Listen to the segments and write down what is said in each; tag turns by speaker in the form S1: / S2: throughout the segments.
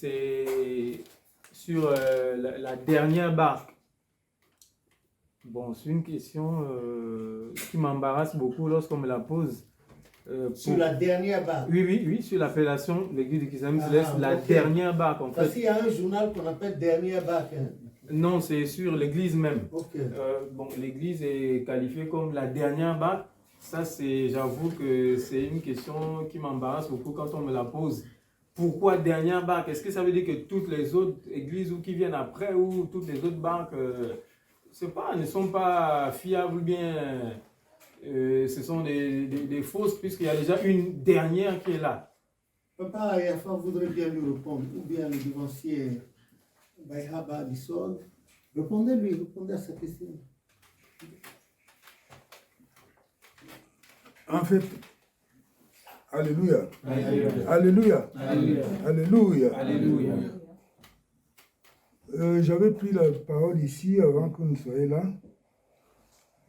S1: c'est sur la dernière barque. Bon, c'est une question qui m'embarrasse beaucoup lorsqu'on me la pose.
S2: Sur la dernière barque.
S1: Oui, sur l'appellation de l'église du Christianisme Céleste, la dernière barque en fait.
S2: Parce qu'il y a un journal qu'on appelle Dernière barque. Hein.
S1: Non, c'est sur l'église même.
S2: Okay.
S1: Bon, l'église est qualifiée comme la dernière barque. Ça, j'avoue que c'est une question qui m'embarrasse beaucoup quand on me la pose. Pourquoi dernière barque? Est-ce que ça veut dire que toutes les autres églises ou qui viennent après ou toutes les autres barques ne sont pas fiables ou bien ce sont des fausses puisqu'il y a déjà une dernière qui est là?
S2: Papa Ayafa voudrait bien lui répondre, ou bien le devancier Bayhaba Bissol. Répondez à sa question.
S3: En fait, Alléluia.
S1: Alléluia.
S3: Alléluia.
S1: Alléluia.
S3: Alléluia.
S1: Alléluia.
S3: J'avais pris la parole ici avant que nous soyons là.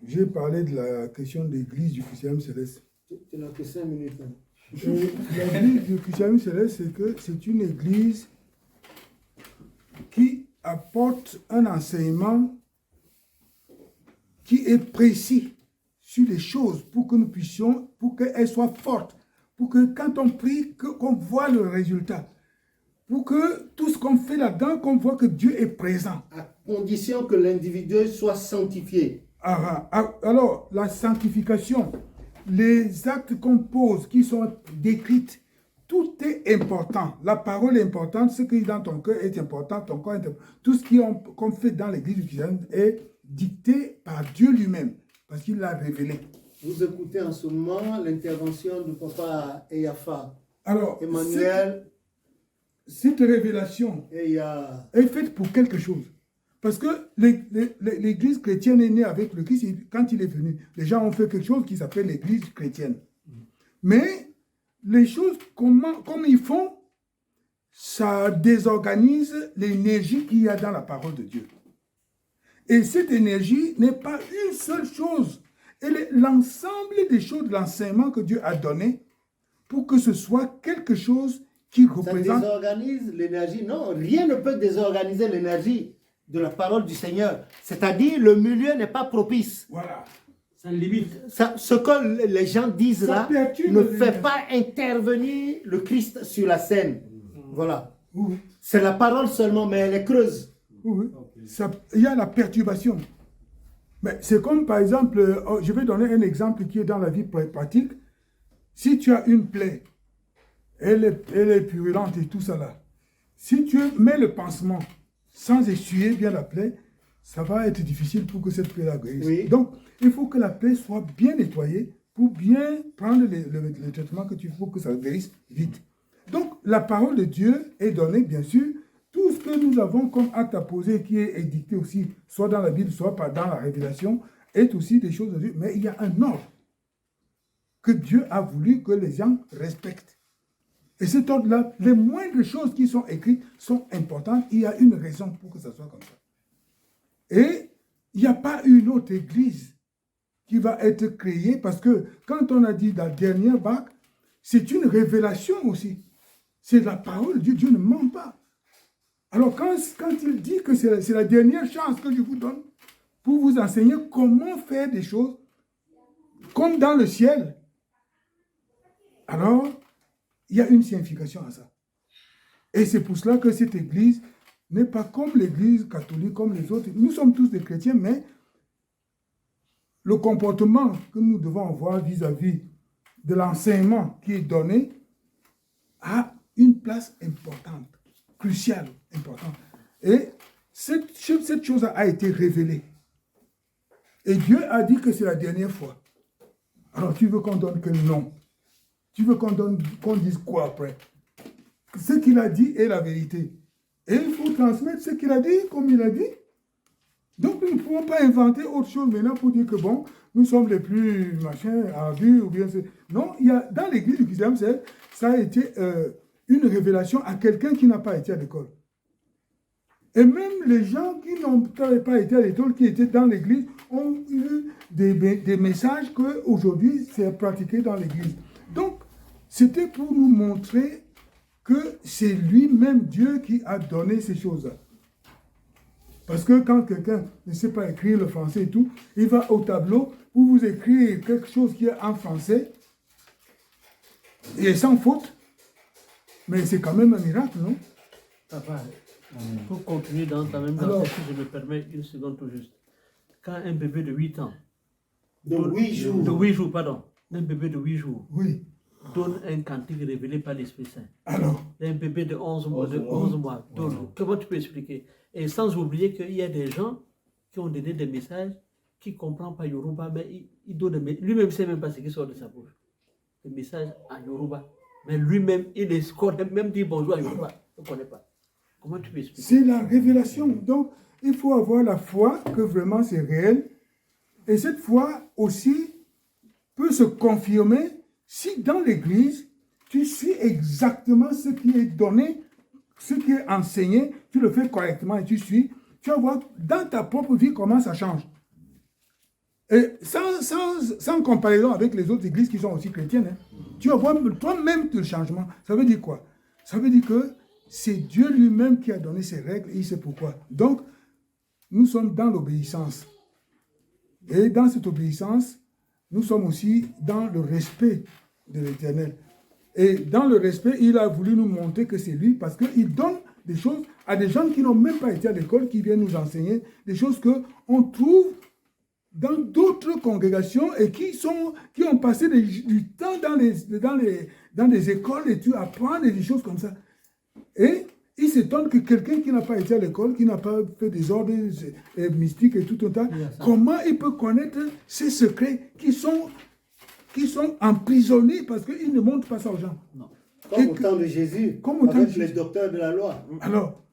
S3: J'ai parlé de la question de l'église du christianisme céleste.
S2: Tu n'as que 5 minutes. Hein.
S3: L'église du christianisme céleste, c'est que c'est une église qui apporte un enseignement qui est précis sur les choses pour que nous puissions, pour qu'elles soient fortes, pour que quand on prie, qu'on voit le résultat, pour que tout ce qu'on fait là-dedans, qu'on voit que Dieu est présent.
S2: À condition que l'individu soit sanctifié.
S3: Alors, la sanctification, les actes qu'on pose, qui sont décrits, tout est important. La parole est importante, ce qui est dans ton cœur est important, ton corps est important. Tout ce qu'on fait dans l'église du christianisme est dicté par Dieu lui-même, parce qu'il l'a révélé.
S2: Vous écoutez en ce moment l'intervention du papa Eyafa.
S3: Alors,
S2: Emmanuel,
S3: cette révélation est faite pour quelque chose. Parce que l'église chrétienne est née avec le Christ. Quand il est venu, les gens ont fait quelque chose qui s'appelle l'église chrétienne. Mais les choses, comme ils font, ça désorganise l'énergie qu'il y a dans la parole de Dieu. Et cette énergie n'est pas une seule chose. Elle est l'ensemble des choses de l'enseignement que Dieu a donné pour que ce soit quelque chose qui représente...
S2: Ça désorganise l'énergie? Non, rien ne peut désorganiser l'énergie de la parole du Seigneur. C'est-à-dire, le milieu n'est pas propice.
S3: Voilà.
S1: Ça limite.
S2: Ce que les gens disent là ne fait pas intervenir le Christ sur la scène. Voilà.
S3: Oui.
S2: C'est la parole seulement, mais elle est creuse.
S3: Oui. Il y a la perturbation. Mais c'est comme, par exemple, je vais donner un exemple qui est dans la vie pratique. Si tu as une plaie, elle est purulente et tout ça là. Si tu mets le pansement sans essuyer bien la plaie, ça va être difficile pour que cette plaie-là guérisse.
S2: Oui.
S3: Donc, il faut que la plaie soit bien nettoyée pour bien prendre le traitement que tu veux pour que ça guérisse vite. Donc, la parole de Dieu est donnée, bien sûr. Tout ce que nous avons comme acte à poser qui est édicté aussi, soit dans la Bible, soit dans la révélation, est aussi des choses de Dieu. Mais il y a un ordre que Dieu a voulu que les gens respectent. Et cet ordre-là, les moindres choses qui sont écrites sont importantes. Il y a une raison pour que ça soit comme ça. Et il n'y a pas une autre église qui va être créée parce que quand on a dit la dernière barque, c'est une révélation aussi. C'est la parole de Dieu. Dieu ne ment pas. Alors quand il dit que c'est la dernière chance que je vous donne pour vous enseigner comment faire des choses comme dans le ciel, alors il y a une signification à ça. Et c'est pour cela que cette église n'est pas comme l'église catholique, comme les autres. Nous sommes tous des chrétiens, mais le comportement que nous devons avoir vis-à-vis de l'enseignement qui est donné a une place importante, cruciale, importante. Et cette chose a été révélée. Et Dieu a dit que c'est la dernière fois. Alors tu veux qu'on donne quel nom? Tu veux qu'on dise quoi après? Ce qu'il a dit est la vérité. Et il faut transmettre ce qu'il a dit comme il a dit. Donc nous ne pouvons pas inventer autre chose maintenant pour dire que bon, nous sommes les plus machin à vue ou bien c'est... Non, il y a dans l'église du christianisme, ça a été une révélation à quelqu'un qui n'a pas été à l'école. Et même les gens qui n'ont pas été à l'école, qui étaient dans l'église, ont eu des messages qu'aujourd'hui c'est pratiqué dans l'église. Donc, c'était pour nous montrer que c'est lui-même Dieu qui a donné ces choses-là. Parce que quand quelqu'un ne sait pas écrire le français et tout, il va au tableau pour vous écrire quelque chose qui est en français et sans faute. Mais c'est quand même un miracle, non?
S4: Papa, pour continuer dans ta même
S3: Alors,
S4: lancée, si je me permets une seconde tout juste. Quand un bébé de 8 ans,
S2: De 8 jours.
S4: de 8 jours, pardon, un bébé de 8 jours
S3: oui.
S4: donne un cantique révélé par l'Esprit Saint.
S3: Alors,
S4: Un bébé de 11 mois, donne. Comment tu peux expliquer? Et sans oublier qu'il y a des gens qui ont donné des messages qui ne comprennent pas Yoruba, mais il donne lui-même ne sait même pas ce qui sort de sa bouche. Des messages en Yoruba. Mais lui-même, il est même dit bonjour à Yoruba. Il ne connaît pas. Comment tu peux expliquer?
S3: c'est la révélation. Donc, il faut avoir la foi que vraiment c'est réel. Et cette foi aussi peut se confirmer si dans l'église, tu suis exactement ce qui est donné, ce qui est enseigné, tu le fais correctement et tu suis. Tu vas voir dans ta propre vie comment ça change. Et sans comparaison avec les autres églises qui sont aussi chrétiennes, hein, tu vas voir toi-même le changement. Ça veut dire quoi? Ça veut dire que c'est Dieu lui-même qui a donné ses règles et il sait pourquoi. Donc, nous sommes dans l'obéissance. Et dans cette obéissance, nous sommes aussi dans le respect de l'Éternel. Et dans le respect, il a voulu nous montrer que c'est lui parce qu'il donne des choses à des gens qui n'ont même pas été à l'école, qui viennent nous enseigner, des choses qu'on trouve dans d'autres congrégations et qui ont passé du temps dans les écoles et tu apprends des choses comme ça. Et il s'étonne que quelqu'un qui n'a pas été à l'école, qui n'a pas fait des ordres mystiques et tout autant, comment il peut connaître ces secrets qui sont emprisonnés parce qu'ils ne montrent pas ça aux gens.
S4: Non.
S2: Comme au temps de Jésus,
S3: comme au temps
S2: avec
S3: de
S2: les
S3: Jésus.
S2: docteurs de la loi.
S3: Alors,